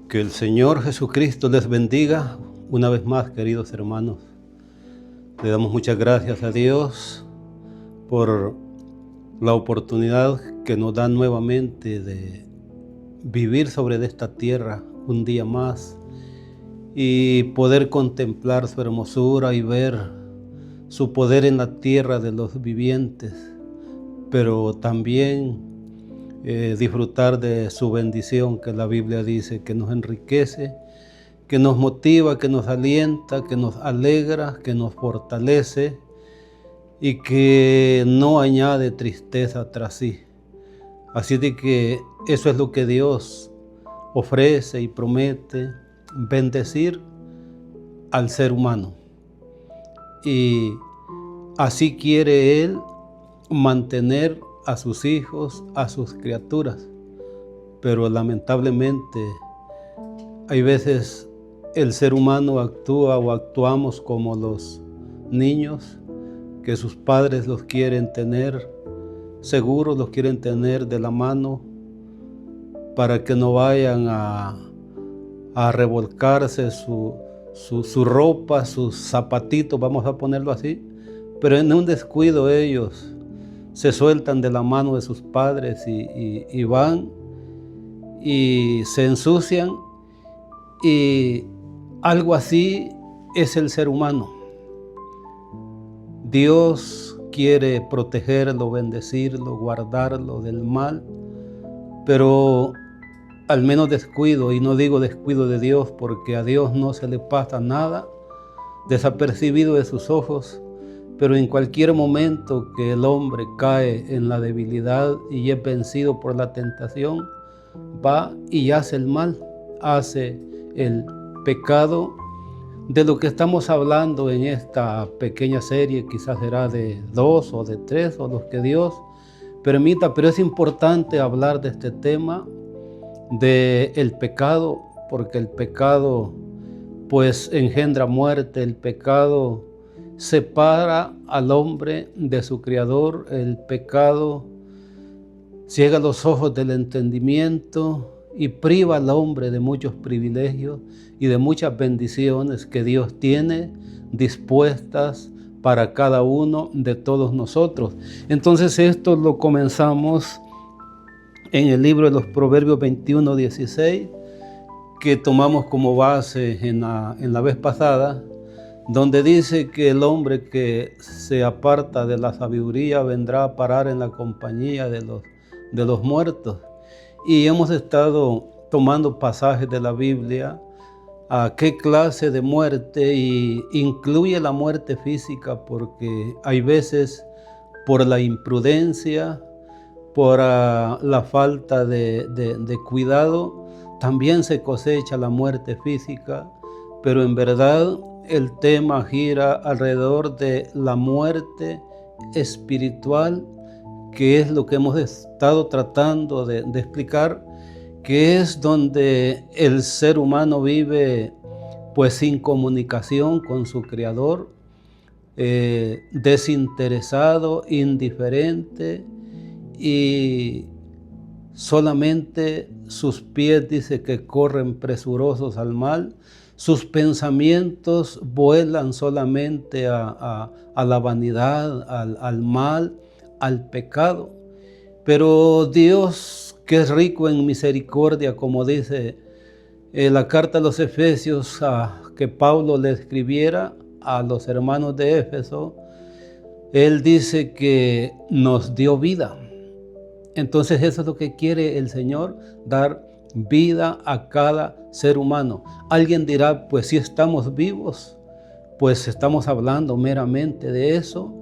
Que el Señor Jesucristo les bendiga una vez más, queridos hermanos. Le damos muchas gracias a Dios por la oportunidad que nos da nuevamente de vivir sobre esta tierra un día más y poder contemplar su hermosura y ver su poder en la tierra de los vivientes, pero también disfrutar de su bendición, que la Biblia dice que nos enriquece, que nos motiva, que nos alienta, que nos alegra, que nos fortalece y que no añade tristeza tras sí. Así de que eso es lo que Dios ofrece y promete, bendecir al ser humano. Y así quiere Él mantener a sus hijos, a sus criaturas. Pero lamentablemente hay veces el ser humano actúa o actuamos como los niños, que sus padres los quieren tener seguros, los quieren tener de la mano para que no vayan a revolcarse su ropa, sus zapatitos, vamos a ponerlo así. Pero en un descuido ellos se sueltan de la mano de sus padres y van y se ensucian, y algo así es el ser humano. Dios quiere protegerlo, bendecirlo, guardarlo del mal, pero al menos descuido, y no digo descuido de Dios porque a Dios no se le pasa nada desapercibido de sus ojos. Pero en cualquier momento que el hombre cae en la debilidad y es vencido por la tentación, va y hace el mal, hace el pecado. De lo que estamos hablando en esta pequeña serie, quizás será de 2 o de 3 o los que Dios permita, pero es importante hablar de este tema, del pecado, porque el pecado pues engendra muerte, el pecado separa al hombre de su Creador, el pecado ciega los ojos del entendimiento y priva al hombre de muchos privilegios y de muchas bendiciones que Dios tiene dispuestas para cada uno de todos nosotros. Entonces esto lo comenzamos en el libro de los Proverbios 21:16, que tomamos como base en la vez pasada, donde dice que el hombre que se aparta de la sabiduría vendrá a parar en la compañía de los muertos. Y hemos estado tomando pasajes de la Biblia a qué clase de muerte, y incluye la muerte física, porque hay veces por la imprudencia, por la falta de cuidado, también se cosecha la muerte física. Pero en verdad el tema gira alrededor de la muerte espiritual, que es lo que hemos estado tratando de explicar, que es donde el ser humano vive pues sin comunicación con su Creador, desinteresado, indiferente, y solamente sus pies dice que corren presurosos al mal. Sus pensamientos vuelan solamente a la vanidad, al mal, al pecado. Pero Dios, que es rico en misericordia, como dice la carta a los Efesios, que Pablo le escribiera a los hermanos de Éfeso, él dice que nos dio vida. Entonces eso es lo que quiere el Señor, dar vida a cada ser humano. Alguien dirá, pues si estamos vivos, pues estamos hablando meramente de eso,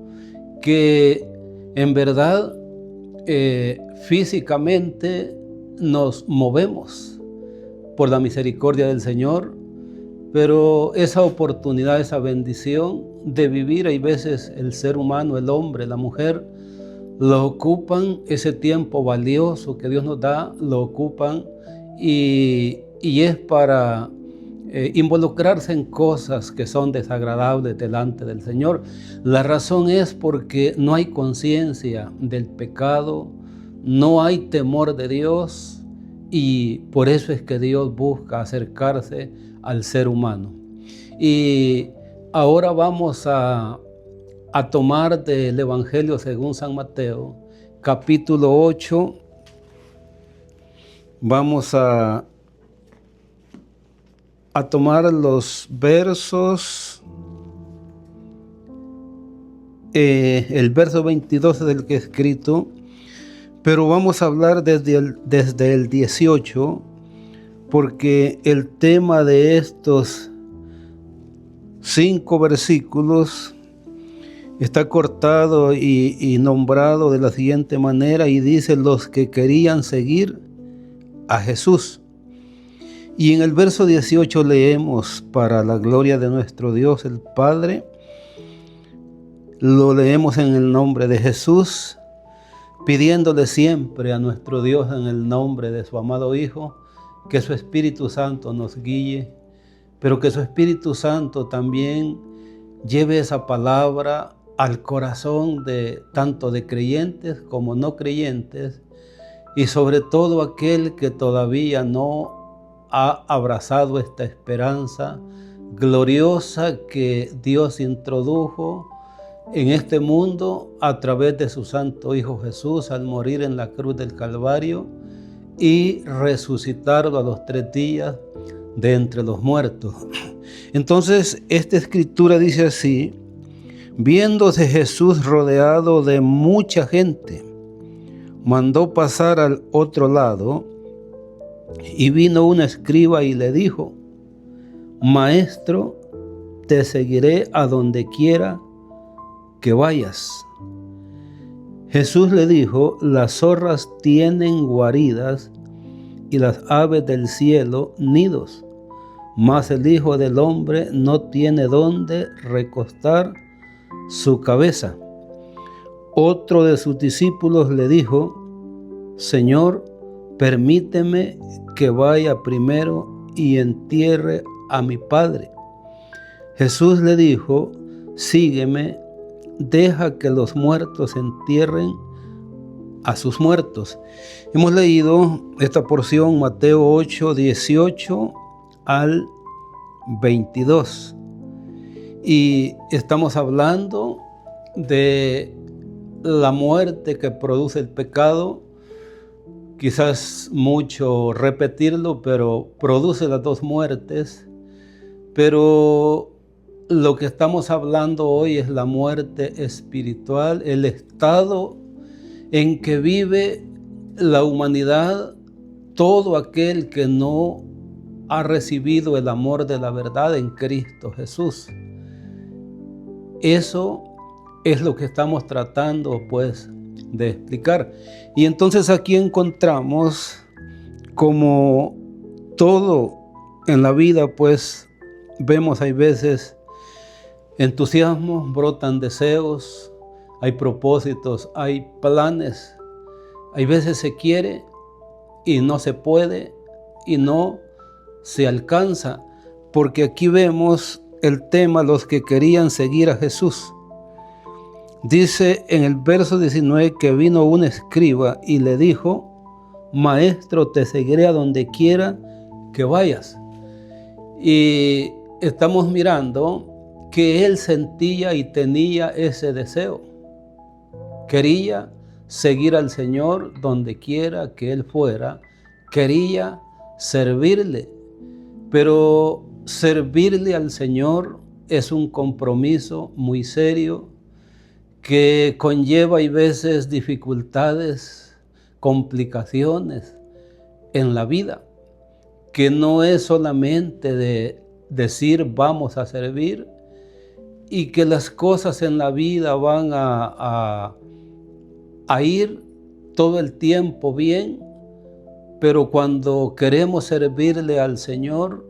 que en verdad físicamente nos movemos por la misericordia del Señor, pero esa oportunidad, esa bendición de vivir, hay veces el ser humano, el hombre, la mujer, lo ocupan, ese tiempo valioso que Dios nos da, lo ocupan y es para involucrarse en cosas que son desagradables delante del Señor. La razón es porque no hay conciencia del pecado, no hay temor de Dios, y por eso es que Dios busca acercarse al ser humano. Y ahora vamos a tomar del Evangelio según San Mateo, capítulo 8. Vamos a tomar los versos, el verso 22 es el que he escrito, pero vamos a hablar desde el 18, porque el tema de estos 5 versículos está cortado y nombrado de la siguiente manera, y dice: los que querían seguir a Jesús. Y en el verso 18 leemos: para la gloria de nuestro Dios el Padre. Lo leemos en el nombre de Jesús, pidiéndole siempre a nuestro Dios en el nombre de su amado Hijo, que su Espíritu Santo nos guíe, pero que su Espíritu Santo también lleve esa palabra al corazón de tanto de creyentes como no creyentes, y sobre todo aquel que todavía no ha abrazado esta esperanza gloriosa que Dios introdujo en este mundo a través de su Santo Hijo Jesús al morir en la cruz del Calvario y resucitarlo a los 3 días de entre los muertos. Entonces, esta escritura dice así: viéndose Jesús rodeado de mucha gente, mandó pasar al otro lado, y vino un escriba y le dijo: Maestro, te seguiré a donde quiera que vayas. Jesús le dijo: las zorras tienen guaridas y las aves del cielo nidos, mas el Hijo del Hombre no tiene dónde recostar su cabeza. Otro de sus discípulos le dijo: Señor, permíteme que vaya primero y entierre a mi Padre. Jesús le dijo: sígueme, deja que los muertos entierren a sus muertos. Hemos leído esta porción, Mateo 8, 18 al 22. Y estamos hablando de la muerte que produce el pecado. Quizás mucho repetirlo, pero produce las 2 muertes. Pero lo que estamos hablando hoy es la muerte espiritual, el estado en que vive la humanidad, todo aquel que no ha recibido el amor de la verdad en Cristo Jesús. Eso es lo que estamos tratando, pues, de explicar. Y entonces aquí encontramos, como todo en la vida, pues, vemos hay veces entusiasmo, brotan deseos, hay propósitos, hay planes. Hay veces se quiere y no se puede y no se alcanza, porque aquí vemos el tema: los que querían seguir a Jesús. Dice en el verso 19 que vino un escriba y le dijo: Maestro, te seguiré a donde quiera que vayas. Y estamos mirando que él sentía y tenía ese deseo. Quería seguir al Señor donde quiera que él fuera. Quería servirle. Pero servirle al Señor es un compromiso muy serio que conlleva a veces dificultades, complicaciones en la vida, que no es solamente de decir vamos a servir, y que las cosas en la vida van a ir todo el tiempo bien, pero cuando queremos servirle al Señor,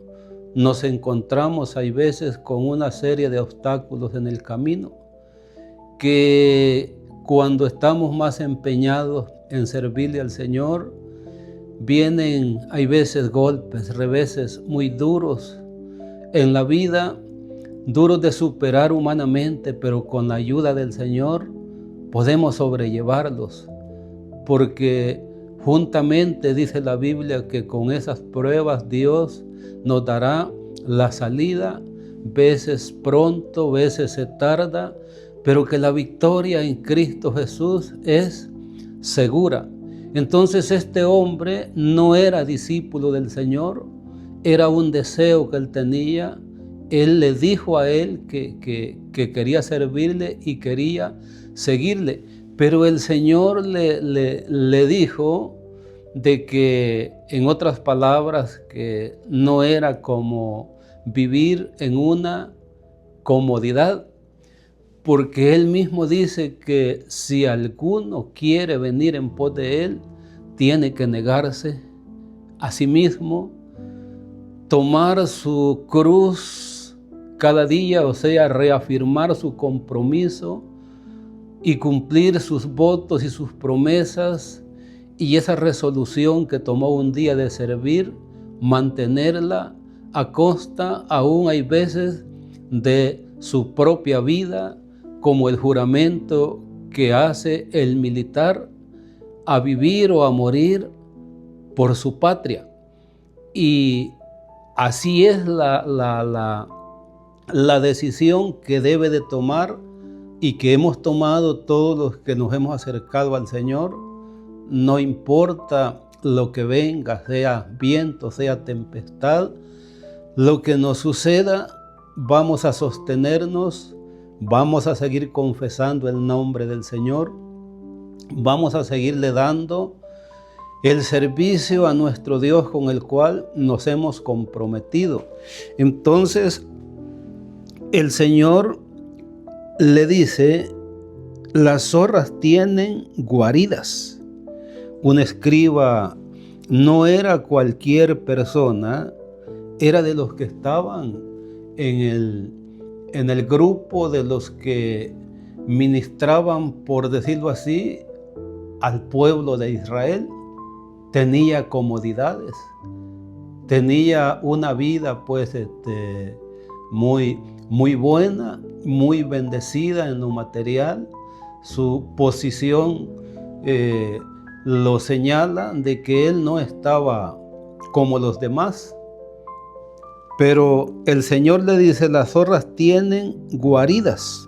nos encontramos hay veces con una serie de obstáculos en el camino, que cuando estamos más empeñados en servirle al Señor, vienen hay veces golpes, reveses muy duros en la vida, duros de superar humanamente, pero con la ayuda del Señor podemos sobrellevarlos, porque Juntamente dice la Biblia que con esas pruebas Dios nos dará la salida, veces pronto, veces se tarda, pero que la victoria en Cristo Jesús es segura. Entonces este hombre no era discípulo del Señor, era un deseo que él tenía. Él le dijo a él que quería servirle y quería seguirle, pero el Señor le dijo de que, en otras palabras, que no era como vivir en una comodidad, porque Él mismo dice que si alguno quiere venir en pos de Él, tiene que negarse a sí mismo, tomar su cruz cada día, o sea, reafirmar su compromiso y cumplir sus votos y sus promesas, y esa resolución que tomó un día de servir, mantenerla a costa, aún hay veces, de su propia vida, como el juramento que hace el militar a vivir o a morir por su patria. Y así es la decisión que debe de tomar y que hemos tomado todos los que nos hemos acercado al Señor. No importa lo que venga, sea viento, sea tempestad, lo que nos suceda, vamos a sostenernos, vamos a seguir confesando el nombre del Señor, vamos a seguirle dando el servicio a nuestro Dios con el cual nos hemos comprometido. Entonces, el Señor le dice, las zorras tienen guaridas. Un escriba no era cualquier persona, era de los que estaban en el grupo de los que ministraban, por decirlo así, al pueblo de Israel. Tenía comodidades, tenía una vida pues muy buena, muy bendecida en lo material. Su posición lo señala de que él no estaba como los demás. Pero el Señor le dice, las zorras tienen guaridas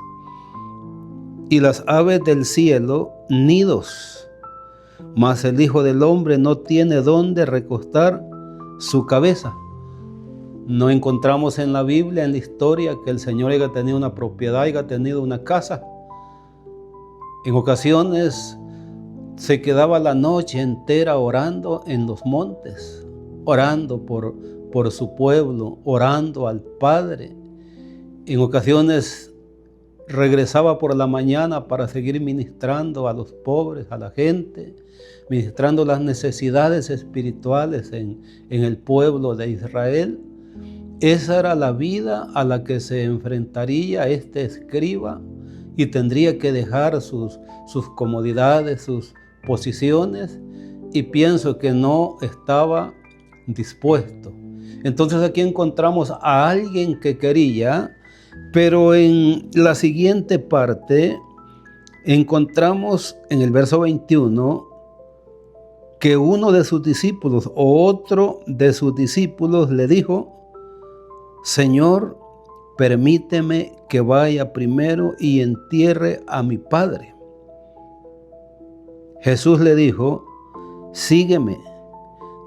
y las aves del cielo nidos, mas el Hijo del Hombre no tiene dónde recostar su cabeza. No encontramos en la Biblia, en la historia, que el Señor haya tenido una propiedad, haya tenido una casa. En ocasiones se quedaba la noche entera orando en los montes, orando por su pueblo, orando al Padre. En ocasiones regresaba por la mañana para seguir ministrando a los pobres, a la gente, ministrando las necesidades espirituales en el pueblo de Israel. Esa era la vida a la que se enfrentaría este escriba, y tendría que dejar sus comodidades, sus posiciones, y pienso que no estaba dispuesto. Entonces aquí encontramos a alguien que quería, pero en la siguiente parte encontramos en el verso 21 que uno de sus discípulos o otro de sus discípulos le dijo, Señor, permíteme que vaya primero y entierre a mi padre. Jesús le dijo, sígueme.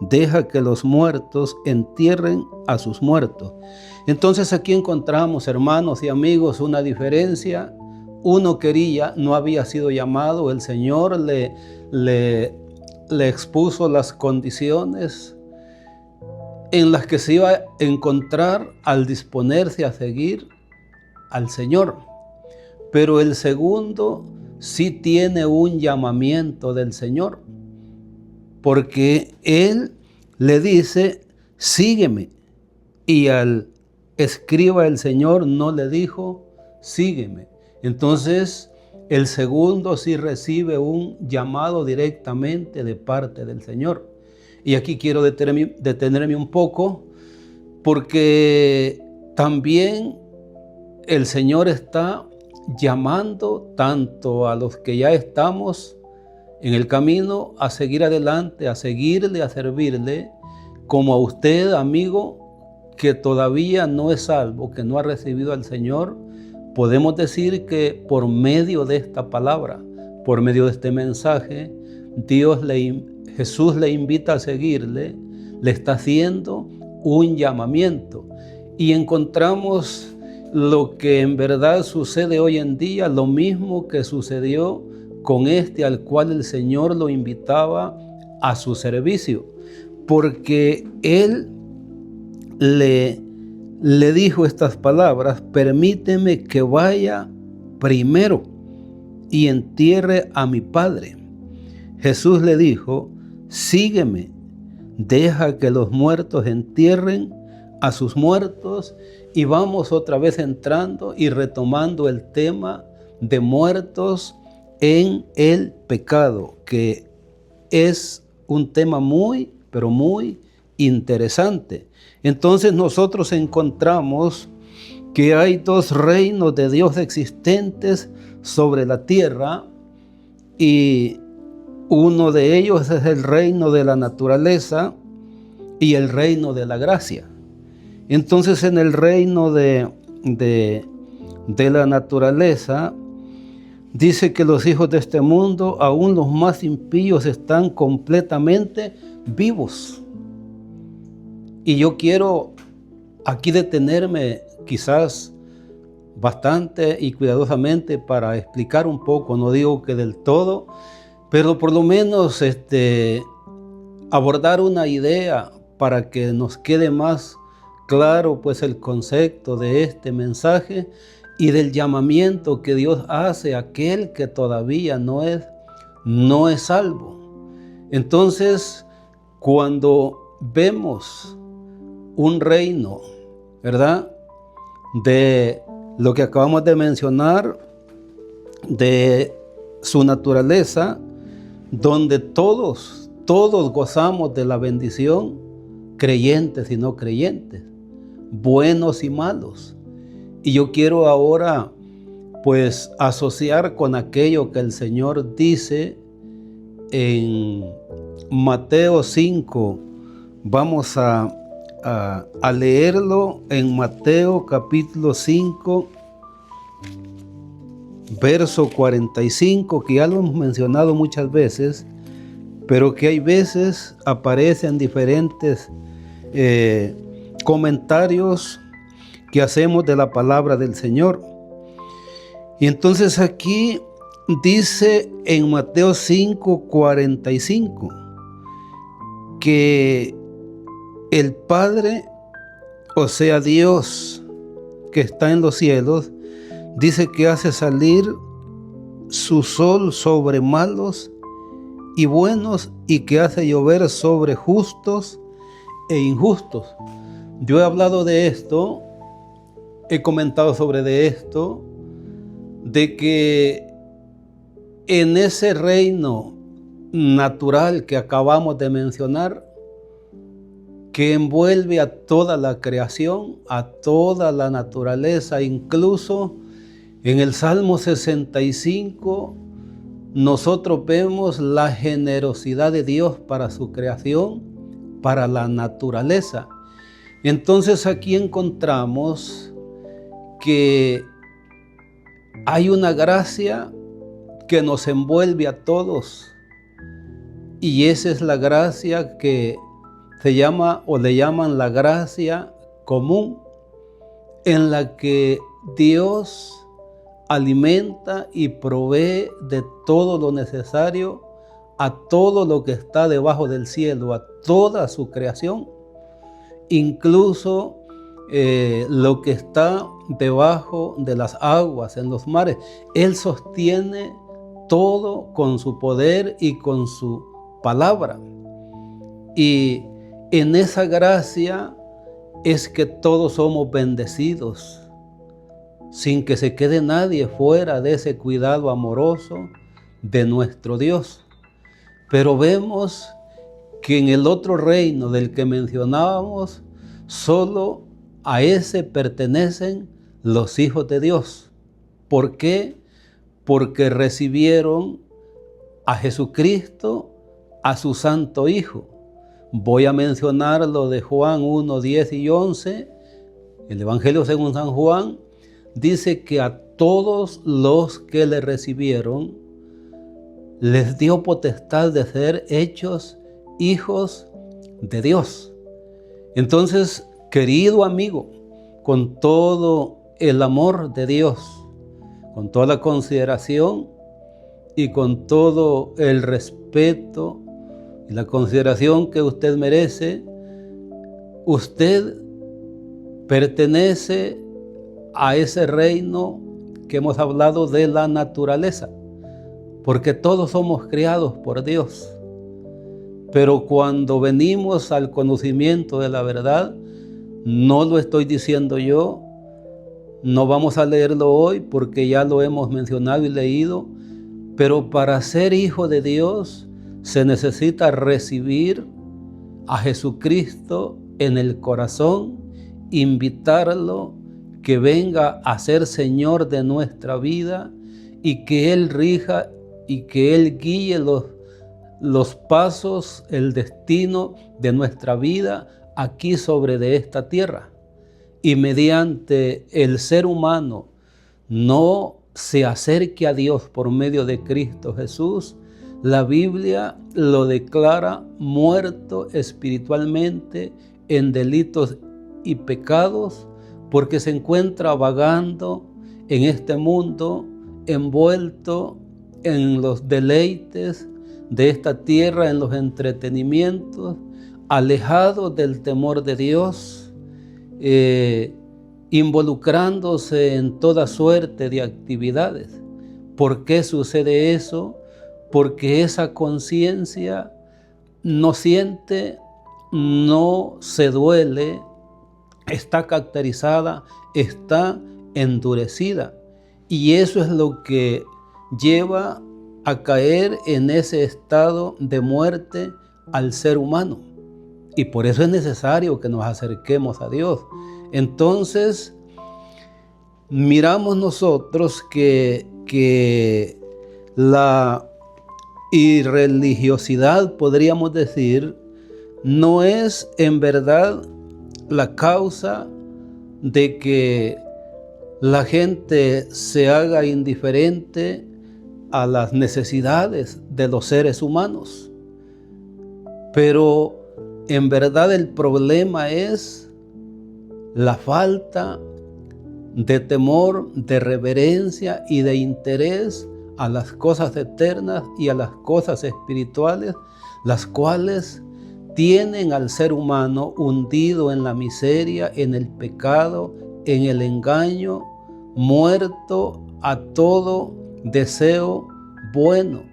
Deja que los muertos entierren a sus muertos. Entonces aquí encontramos, hermanos y amigos, una diferencia. Uno quería, no había sido llamado. El Señor le expuso las condiciones en las que se iba a encontrar al disponerse a seguir al Señor. Pero el segundo sí tiene un llamamiento del Señor, porque Él le dice, sígueme. Y al escriba el Señor no le dijo, sígueme. Entonces, el segundo sí recibe un llamado directamente de parte del Señor. Y aquí quiero detenerme un poco, porque también el Señor está llamando tanto a los que ya estamos en el camino a seguir adelante, a seguirle, a servirle, como a usted, amigo, que todavía no es salvo, que no ha recibido al Señor. Podemos decir que por medio de esta palabra, por medio de este mensaje, Jesús le invita a seguirle, le está haciendo un llamamiento. Y encontramos lo que en verdad sucede hoy en día, lo mismo que sucedió con este al cual el Señor lo invitaba a su servicio, porque Él le dijo estas palabras: permíteme que vaya primero y entierre a mi Padre. Jesús le dijo: sígueme, deja que los muertos entierren a sus muertos. Y vamos otra vez entrando y retomando el tema de muertos en el pecado, que es un tema muy, pero muy interesante. Entonces nosotros encontramos que hay dos reinos de Dios existentes sobre la tierra, y uno de ellos es el reino de la naturaleza y el reino de la gracia. Entonces, en el reino de la naturaleza, dice que los hijos de este mundo, aún los más impíos, están completamente vivos. Y yo quiero aquí detenerme quizás bastante y cuidadosamente para explicar un poco, no digo que del todo, pero por lo menos abordar una idea para que nos quede más claro pues el concepto de este mensaje y del llamamiento que Dios hace a aquel que todavía no es salvo. Entonces, cuando vemos un reino, ¿verdad?, de lo que acabamos de mencionar, de su naturaleza, donde todos gozamos de la bendición, creyentes y no creyentes, buenos y malos. Y yo quiero ahora pues asociar con aquello que el Señor dice en Mateo 5. Vamos a leerlo en Mateo capítulo 5, verso 45, que ya lo hemos mencionado muchas veces, pero que hay veces aparecen diferentes comentarios que hacemos de la palabra del Señor. Y entonces aquí dice en Mateo 5, 45, que el Padre, o sea Dios que está en los cielos, dice que hace salir su sol sobre malos y buenos, y que hace llover sobre justos e injustos. Yo he hablado de esto, he comentado sobre esto, de que en ese reino natural que acabamos de mencionar, que envuelve a toda la creación, a toda la naturaleza, incluso en el Salmo 65, nosotros vemos la generosidad de Dios para su creación, para la naturaleza. Entonces aquí encontramos que hay una gracia que nos envuelve a todos, y esa es la gracia que se llama o le llaman la gracia común, en la que Dios alimenta y provee de todo lo necesario a todo lo que está debajo del cielo, a toda su creación, incluso lo que está debajo de las aguas, en los mares. Él sostiene todo con su poder y con su palabra. Y en esa gracia es que todos somos bendecidos, sin que se quede nadie fuera de ese cuidado amoroso de nuestro Dios. Pero vemos que en el otro reino del que mencionábamos, solo a ese pertenecen los hijos de Dios. ¿Por qué? Porque recibieron a Jesucristo, a su Santo Hijo. Voy a mencionar lo de Juan 1, 10 y 11. El Evangelio según San Juan dice que a todos los que le recibieron les dio potestad de ser hechos hijos de Dios. Entonces, querido amigo, con todo el amor de Dios, con toda la consideración y con todo el respeto y la consideración que usted merece, usted pertenece a ese reino que hemos hablado de la naturaleza, porque todos somos criados por Dios. Pero cuando venimos al conocimiento de la verdad, no lo estoy diciendo yo, no vamos a leerlo hoy porque ya lo hemos mencionado y leído, pero para ser hijo de Dios se necesita recibir a Jesucristo en el corazón, invitarlo, que venga a ser Señor de nuestra vida y que Él rija y que Él guíe los pasos, el destino de nuestra vida aquí sobre de esta tierra. Y mediante el ser humano no se acerque a Dios por medio de Cristo Jesús, la Biblia lo declara muerto espiritualmente en delitos y pecados, porque se encuentra vagando en este mundo, envuelto en los deleites de esta tierra, en los entretenimientos, alejado del temor de Dios, involucrándose en toda suerte de actividades. ¿Por qué sucede eso? Porque esa conciencia no siente, no se duele, está caracterizada, está endurecida. Y eso es lo que lleva a caer en ese estado de muerte al ser humano. Y por eso es necesario que nos acerquemos a Dios. Entonces, miramos nosotros que la irreligiosidad, podríamos decir, no es en verdad la causa de que la gente se haga indiferente a las necesidades de los seres humanos. Pero en verdad el problema es la falta de temor, de reverencia y de interés a las cosas eternas y a las cosas espirituales, las cuales tienen al ser humano hundido en la miseria, en el pecado, en el engaño, muerto a todo deseo bueno.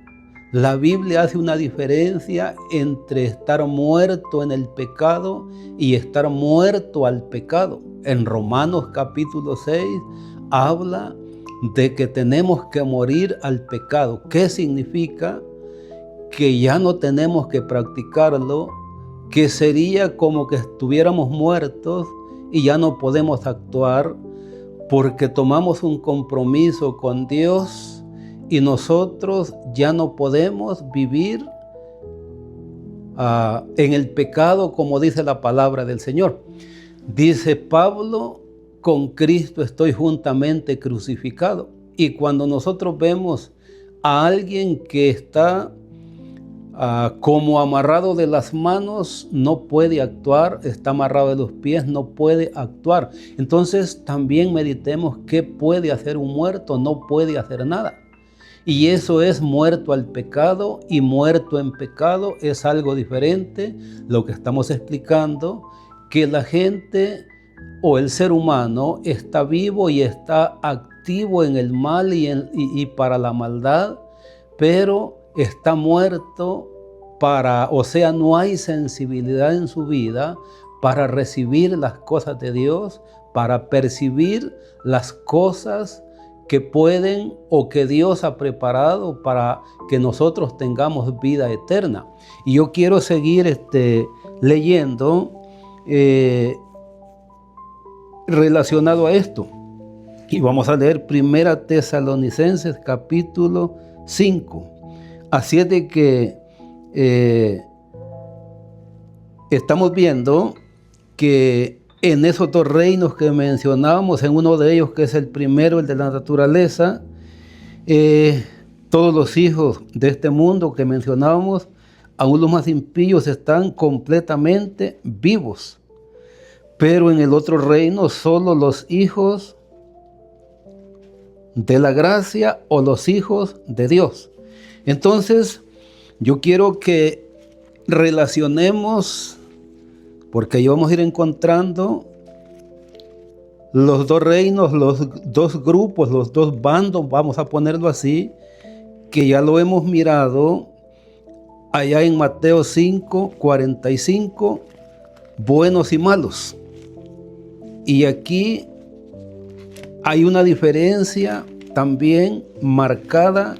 La Biblia hace una diferencia entre estar muerto en el pecado y estar muerto al pecado. En Romanos capítulo 6 habla de que tenemos que morir al pecado. ¿Qué significa? Que ya no tenemos que practicarlo, que sería como que estuviéramos muertos y ya no podemos actuar porque tomamos un compromiso con Dios y nosotros ya no podemos vivir en el pecado como dice la palabra del Señor. Dice Pablo, con Cristo estoy juntamente crucificado. Y cuando nosotros vemos a alguien que está como amarrado de las manos, no puede actuar, está amarrado de los pies, no puede actuar. Entonces también meditemos qué puede hacer un muerto, no puede hacer nada. Y eso es muerto al pecado, y muerto en pecado es algo diferente. Lo que estamos explicando, que la gente o el ser humano está vivo y está activo en el mal y para la maldad, pero está muerto o sea, no hay sensibilidad en su vida para recibir las cosas de Dios, para percibir las cosas que pueden o que Dios ha preparado para que nosotros tengamos vida eterna. Y yo quiero seguir leyendo relacionado a esto. Y vamos a leer 1 Tesalonicenses capítulo 5. Así es de que estamos viendo que en esos dos reinos que mencionábamos, en uno de ellos que es el primero, el de la naturaleza, todos los hijos de este mundo que mencionábamos, aún los más impíos, están completamente vivos. Pero en el otro reino, solo los hijos de la gracia o los hijos de Dios. Entonces, yo quiero que relacionemos, porque ahí vamos a ir encontrando los dos reinos, los dos grupos, los dos bandos, vamos a ponerlo así, que ya lo hemos mirado allá en Mateo 5:45, buenos y malos. Y aquí hay una diferencia también marcada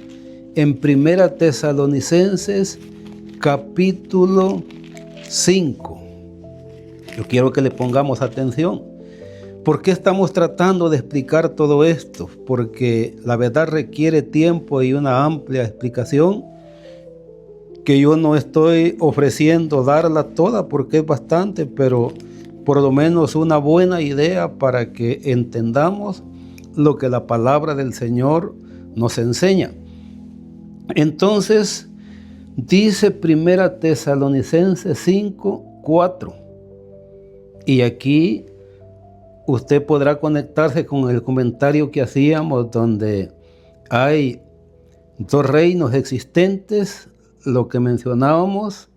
en 1 Tesalonicenses capítulo 5. Yo quiero que le pongamos atención. ¿Por qué estamos tratando de explicar todo esto? Porque la verdad requiere tiempo y una amplia explicación que yo no estoy ofreciendo darla toda porque es bastante, pero por lo menos una buena idea para que entendamos lo que la palabra del Señor nos enseña. Entonces, dice 1 Tesalonicenses 5:4, y aquí usted podrá conectarse con el comentario que hacíamos, donde hay dos reinos existentes, lo que mencionábamos,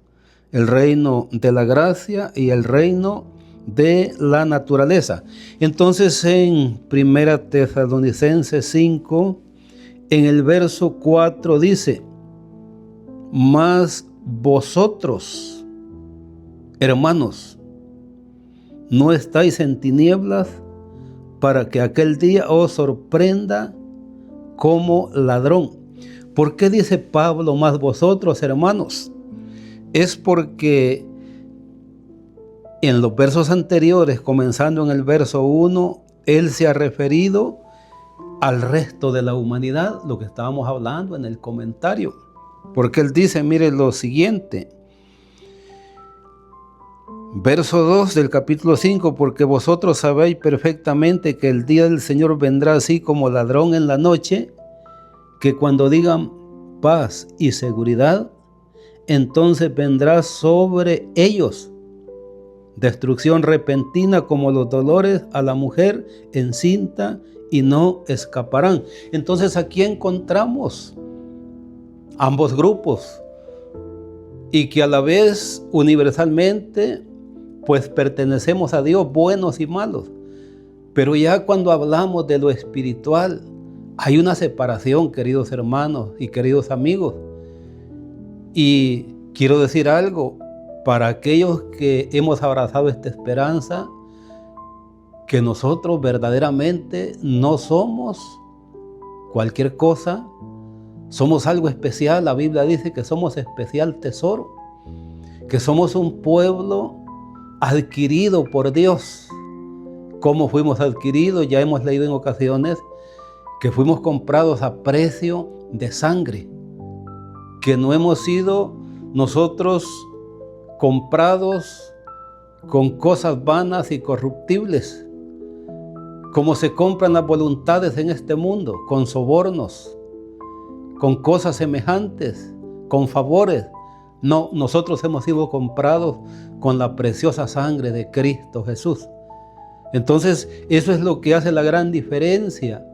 el reino de la gracia y el reino de la naturaleza. Entonces, en 1 Tesalonicenses 5, en el verso 4 dice: mas vosotros, hermanos, no estáis en tinieblas para que aquel día os sorprenda como ladrón. ¿Por qué dice Pablo más vosotros, hermanos? Es porque en los versos anteriores, comenzando en el verso 1, él se ha referido al resto de la humanidad, lo que estábamos hablando en el comentario. Porque él dice, mire lo siguiente, verso 2 del capítulo 5, porque vosotros sabéis perfectamente que el día del Señor vendrá así como ladrón en la noche, que cuando digan paz y seguridad, entonces vendrá sobre ellos destrucción repentina como los dolores a la mujer encinta y no escaparán. Entonces aquí encontramos ambos grupos y que a la vez universalmente pues pertenecemos a Dios, buenos y malos. Pero ya cuando hablamos de lo espiritual, hay una separación, queridos hermanos y queridos amigos. Y quiero decir algo, para aquellos que hemos abrazado esta esperanza, que nosotros verdaderamente no somos cualquier cosa, somos algo especial. La Biblia dice que somos especial tesoro, que somos un pueblo adquirido por Dios. ¿Cómo fuimos adquiridos? Ya hemos leído en ocasiones que fuimos comprados a precio de sangre, que no hemos sido nosotros comprados con cosas vanas y corruptibles, como se compran las voluntades en este mundo, con sobornos, con cosas semejantes, con favores. No, nosotros hemos sido comprados con la preciosa sangre de Cristo Jesús. Entonces, eso es lo que hace la gran diferencia,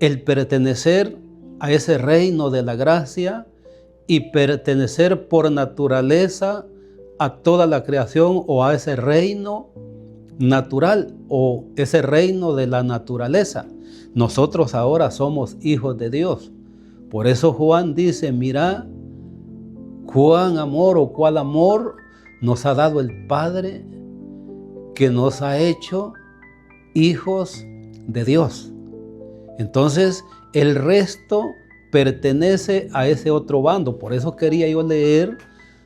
el pertenecer a ese reino de la gracia y pertenecer por naturaleza a toda la creación, o a ese reino natural o ese reino de la naturaleza. Nosotros ahora somos hijos de Dios. Por eso Juan dice, mira, cuán amor o cuál amor nos ha dado el Padre, que nos ha hecho hijos de Dios. Entonces, el resto pertenece a ese otro bando. Por eso quería yo leer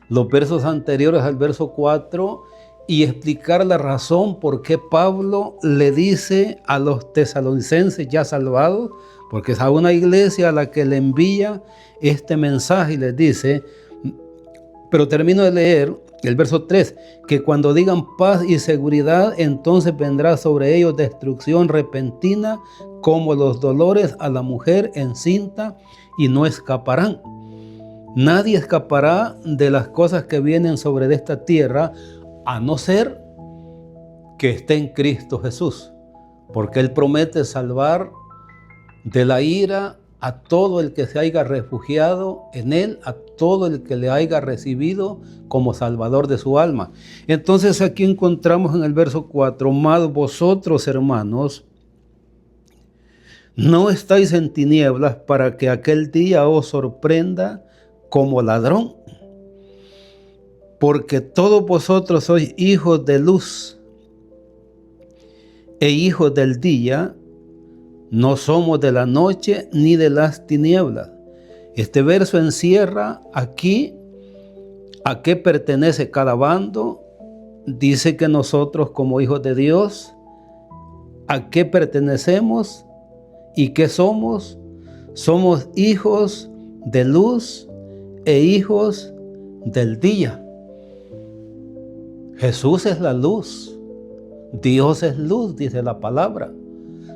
los versos anteriores al verso 4 y explicar la razón por qué Pablo le dice a los tesalonicenses ya salvados, porque es a una iglesia a la que le envía este mensaje y les dice, pero termino de leer el verso 3, que cuando digan paz y seguridad, entonces vendrá sobre ellos destrucción repentina como los dolores a la mujer encinta y no escaparán. Nadie escapará de las cosas que vienen sobre esta tierra a no ser que esté en Cristo Jesús, porque Él promete salvar de la ira a todo el que se haya refugiado en Él, a todo el que le haya recibido como Salvador de su alma. Entonces aquí encontramos en el verso 4, mas vosotros, hermanos, no estáis en tinieblas para que aquel día os sorprenda como ladrón, porque todos vosotros sois hijos de luz e hijos del día. No somos de la noche ni de las tinieblas. Este verso encierra aquí a qué pertenece cada bando. Dice que nosotros como hijos de Dios, ¿a qué pertenecemos y qué somos? Somos hijos de luz e hijos del día. Jesús es la luz. Dios es luz, dice la palabra.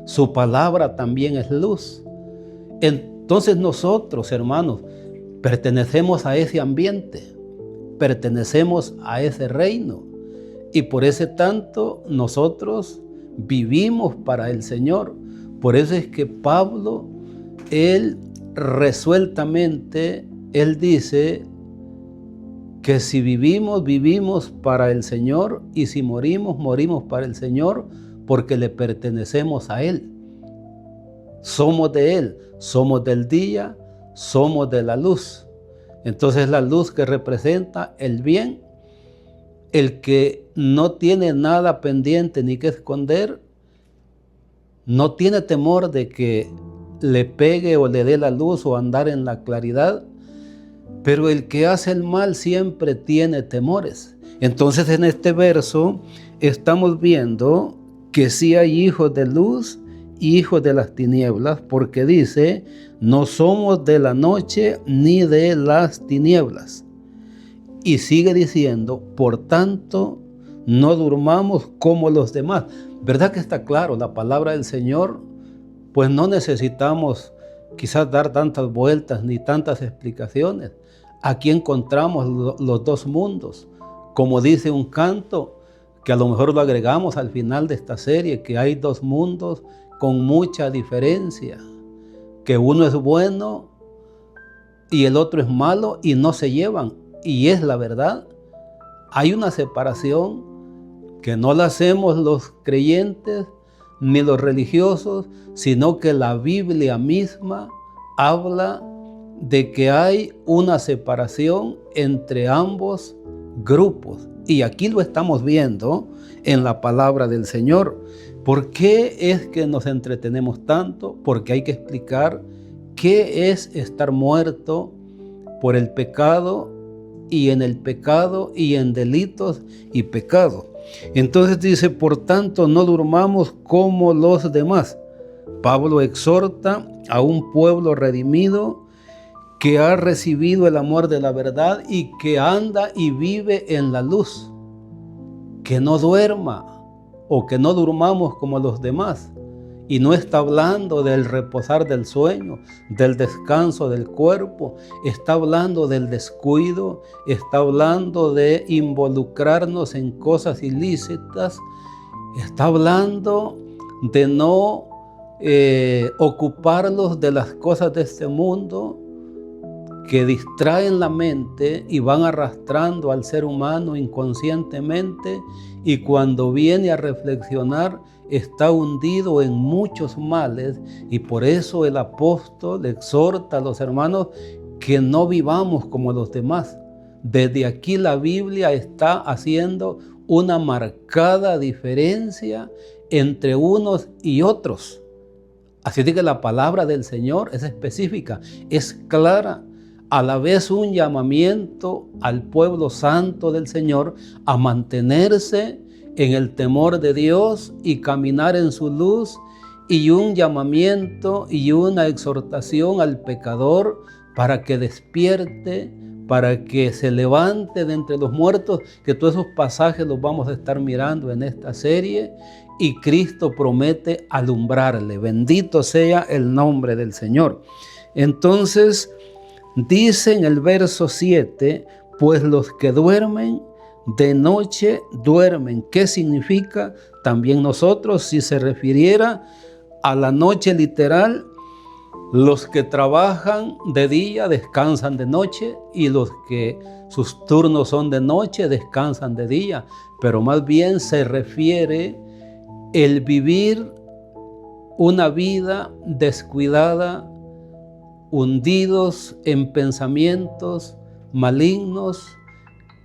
Su palabra también es luz. Entonces nosotros, hermanos, pertenecemos a ese ambiente, pertenecemos a ese reino, y por ese tanto nosotros vivimos para el Señor. Por eso es que Pablo, él resueltamente, él dice que si vivimos, vivimos para el Señor, y si morimos, morimos para el Señor, porque le pertenecemos a Él. Somos de Él, somos del día, somos de la luz. Entonces la luz que representa el bien, el que no tiene nada pendiente ni que esconder, no tiene temor de que le pegue o le dé la luz o andar en la claridad, pero el que hace el mal siempre tiene temores. Entonces en este verso estamos viendo que sí hay hijos de luz y hijos de las tinieblas, porque dice, no somos de la noche ni de las tinieblas. Y sigue diciendo, por tanto, no durmamos como los demás. ¿Verdad que está claro? La palabra del Señor, pues no necesitamos quizás dar tantas vueltas ni tantas explicaciones. Aquí encontramos los dos mundos. Como dice un canto, que a lo mejor lo agregamos al final de esta serie, que hay dos mundos con mucha diferencia, que uno es bueno y el otro es malo y no se llevan, y es la verdad. Hay una separación que no la hacemos los creyentes ni los religiosos, sino que la Biblia misma habla de que hay una separación entre ambos grupos. Y aquí lo estamos viendo en la palabra del Señor. ¿Por qué es que nos entretenemos tanto? Porque hay que explicar qué es estar muerto por el pecado, y en el pecado y en delitos y pecados. Entonces dice, por tanto, no durmamos como los demás. Pablo exhorta a un pueblo redimido que ha recibido el amor de la verdad y que anda y vive en la luz. Que no duerma o que no durmamos como los demás. Y no está hablando del reposar del sueño, del descanso del cuerpo. Está hablando del descuido, está hablando de involucrarnos en cosas ilícitas. Está hablando de no ocuparnos de las cosas de este mundo que distraen la mente y van arrastrando al ser humano inconscientemente, y cuando viene a reflexionar está hundido en muchos males. Y por eso el apóstol exhorta a los hermanos que no vivamos como los demás. Desde aquí la Biblia está haciendo una marcada diferencia entre unos y otros. Así que la palabra del Señor es específica, es clara, a la vez un llamamiento al pueblo santo del Señor a mantenerse en el temor de Dios y caminar en su luz, y un llamamiento y una exhortación al pecador para que despierte, para que se levante de entre los muertos, que todos esos pasajes los vamos a estar mirando en esta serie, y Cristo promete alumbrarle. Bendito sea el nombre del Señor. Entonces, dice en el verso 7, pues los que duermen, de noche duermen. ¿Qué significa? También nosotros, si se refiriera a la noche literal, los que trabajan de día descansan de noche, y los que sus turnos son de noche descansan de día. Pero más bien se refiere el vivir una vida descuidada, hundidos en pensamientos malignos,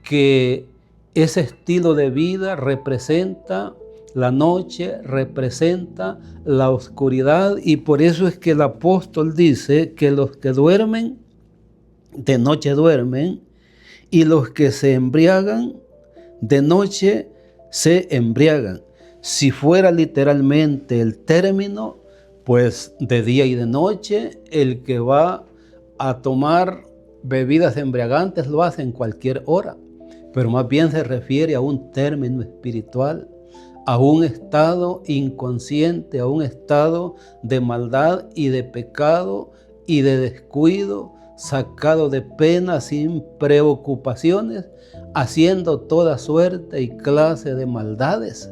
que ese estilo de vida representa la noche, representa la oscuridad, y por eso es que el apóstol dice que los que duermen, de noche duermen, y los que se embriagan, de noche se embriagan. Si fuera literalmente el término, pues de día y de noche, el que va a tomar bebidas embriagantes lo hace en cualquier hora, pero más bien se refiere a un término espiritual, a un estado inconsciente, a un estado de maldad y de pecado y de descuido, sacado de pena, sin preocupaciones, haciendo toda suerte y clase de maldades.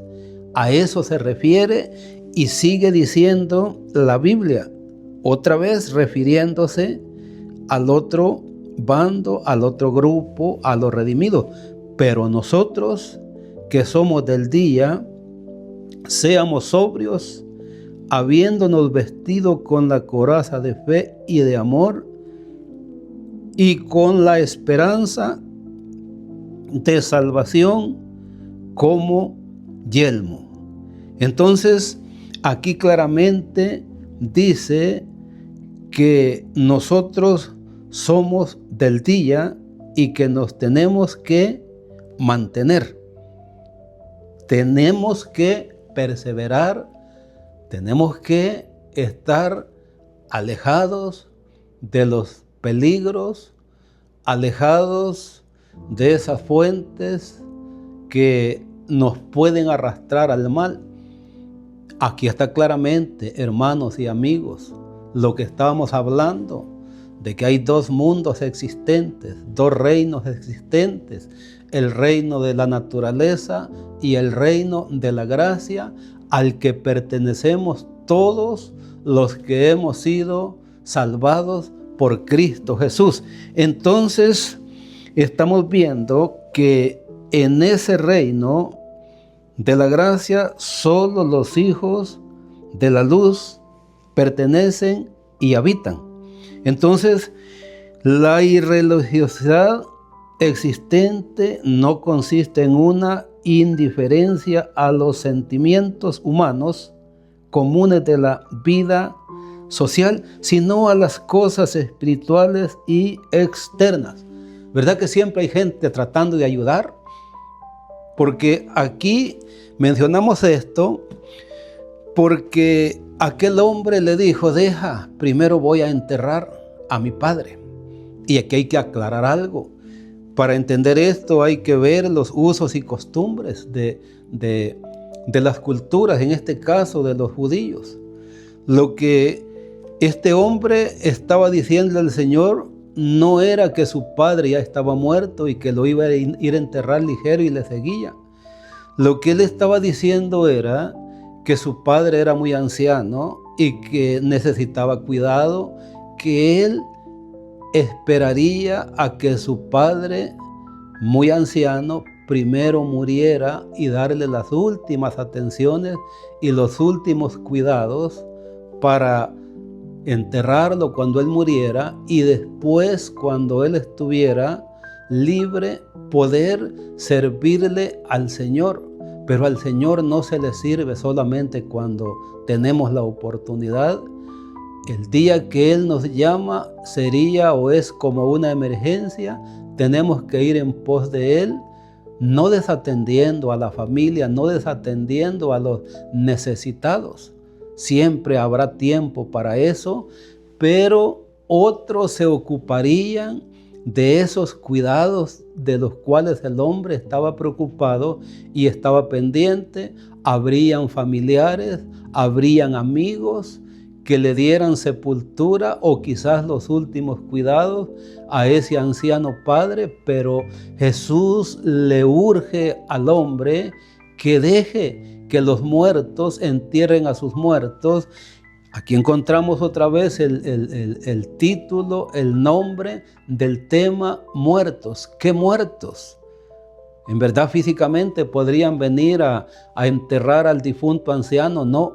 A eso se refiere, y sigue diciendo la Biblia, otra vez refiriéndose al otro bando, al otro grupo, a los redimidos. Pero nosotros que somos del día, seamos sobrios, habiéndonos vestido con la coraza de fe y de amor, y con la esperanza de salvación como yelmo. Entonces, aquí claramente dice que nosotros somos del día y que nos tenemos que mantener. Tenemos que perseverar, tenemos que estar alejados de los peligros, alejados de esas fuentes que nos pueden arrastrar al mal. Aquí está claramente, hermanos y amigos, lo que estábamos hablando, de que hay dos mundos existentes, dos reinos existentes, el reino de la naturaleza y el reino de la gracia, al que pertenecemos todos los que hemos sido salvados por Cristo Jesús. Entonces, estamos viendo que en ese reino de la gracia, solo los hijos de la luz pertenecen y habitan. Entonces, la irreligiosidad existente no consiste en una indiferencia a los sentimientos humanos comunes de la vida social, sino a las cosas espirituales y externas. ¿Verdad que siempre hay gente tratando de ayudar? Porque aquí mencionamos esto porque aquel hombre le dijo, deja, primero voy a enterrar a mi padre. Y aquí hay que aclarar algo. Para entender esto hay que ver los usos y costumbres de las culturas, en este caso de los judíos. Lo que este hombre estaba diciendo al Señor no era que su padre ya estaba muerto y que lo iba a ir a enterrar ligero y le seguía. Lo que él estaba diciendo era que su padre era muy anciano y que necesitaba cuidado, que él esperaría a que su padre, muy anciano, primero muriera y darle las últimas atenciones y los últimos cuidados para enterrarlo cuando él muriera, y después, cuando él estuviera libre, poder servirle al Señor. Pero al Señor no se le sirve solamente cuando tenemos la oportunidad. El día que Él nos llama sería o es como una emergencia. Tenemos que ir en pos de Él, no desatendiendo a la familia, no desatendiendo a los necesitados, siempre habrá tiempo para eso, pero otros se ocuparían de esos cuidados de los cuales el hombre estaba preocupado y estaba pendiente. Habrían familiares, habrían amigos que le dieran sepultura o quizás los últimos cuidados a ese anciano padre, pero Jesús le urge al hombre que deje que los muertos entierren a sus muertos. Aquí encontramos otra vez el título, el nombre del tema: muertos. ¿Qué muertos? En verdad, físicamente podrían venir a enterrar al difunto anciano. No,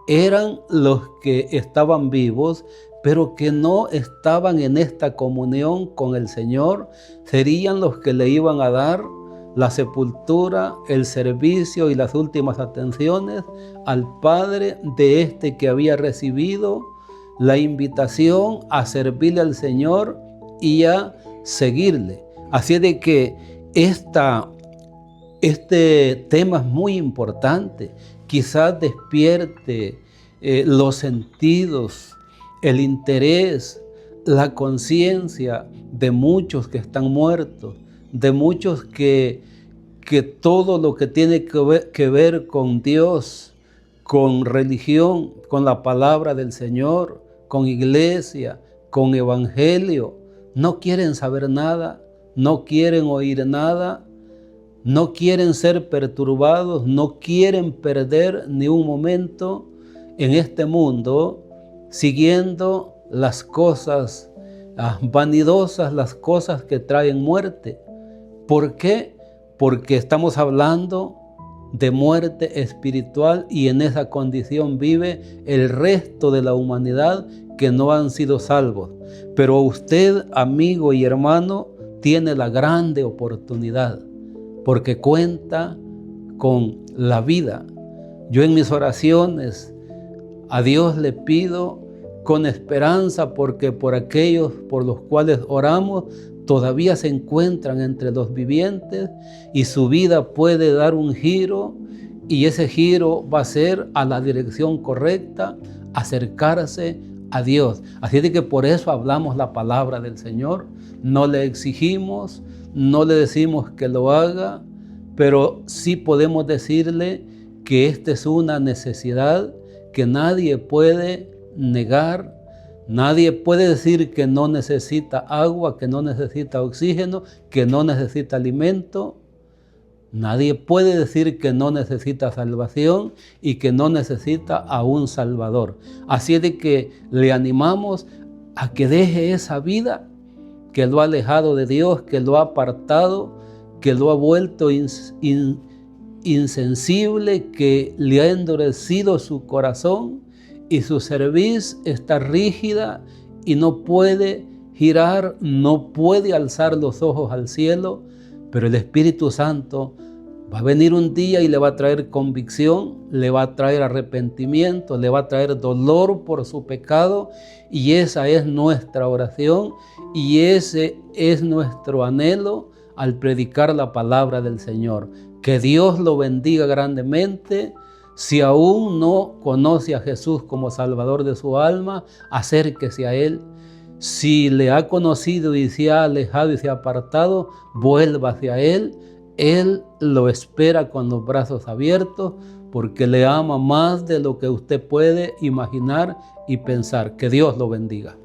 eran los que estaban vivos, pero que no estaban en esta comunión con el Señor. Serían los que le iban a dar la sepultura, el servicio y las últimas atenciones al padre de este que había recibido la invitación a servirle al Señor y a seguirle. Así de que este tema es muy importante. Quizás despierte los sentidos, el interés, la conciencia de muchos que están muertos, de muchos que todo lo que tiene que ver con Dios, con religión, con la palabra del Señor, con iglesia, con evangelio, no quieren saber nada, no quieren oír nada, no quieren ser perturbados, no quieren perder ni un momento en este mundo siguiendo las cosas vanidosas, las cosas que traen muerte. ¿Por qué? Porque estamos hablando de muerte espiritual y en esa condición vive el resto de la humanidad que no han sido salvos. Pero usted, amigo y hermano, tiene la grande oportunidad porque cuenta con la vida. Yo en mis oraciones a Dios le pido con esperanza porque por aquellos por los cuales oramos todavía se encuentran entre los vivientes y su vida puede dar un giro y ese giro va a ser a la dirección correcta, acercarse a Dios. Así de que por eso hablamos la palabra del Señor, no le exigimos, no le decimos que lo haga, pero sí podemos decirle que esta es una necesidad que nadie puede negar. Nadie puede decir que no necesita agua, que no necesita oxígeno, que no necesita alimento. Nadie puede decir que no necesita salvación y que no necesita a un Salvador. Así de que le animamos a que deje esa vida que lo ha alejado de Dios, que lo ha apartado, que lo ha vuelto insensible, que le ha endurecido su corazón y su cerviz está rígida y no puede girar, no puede alzar los ojos al cielo, pero el Espíritu Santo va a venir un día y le va a traer convicción, le va a traer arrepentimiento, le va a traer dolor por su pecado y esa es nuestra oración y ese es nuestro anhelo al predicar la palabra del Señor. Que Dios lo bendiga grandemente. Si aún no conoce a Jesús como Salvador de su alma, acérquese a Él. Si le ha conocido y se ha alejado y se ha apartado, vuelva hacia Él. Él lo espera con los brazos abiertos porque le ama más de lo que usted puede imaginar y pensar. Que Dios lo bendiga.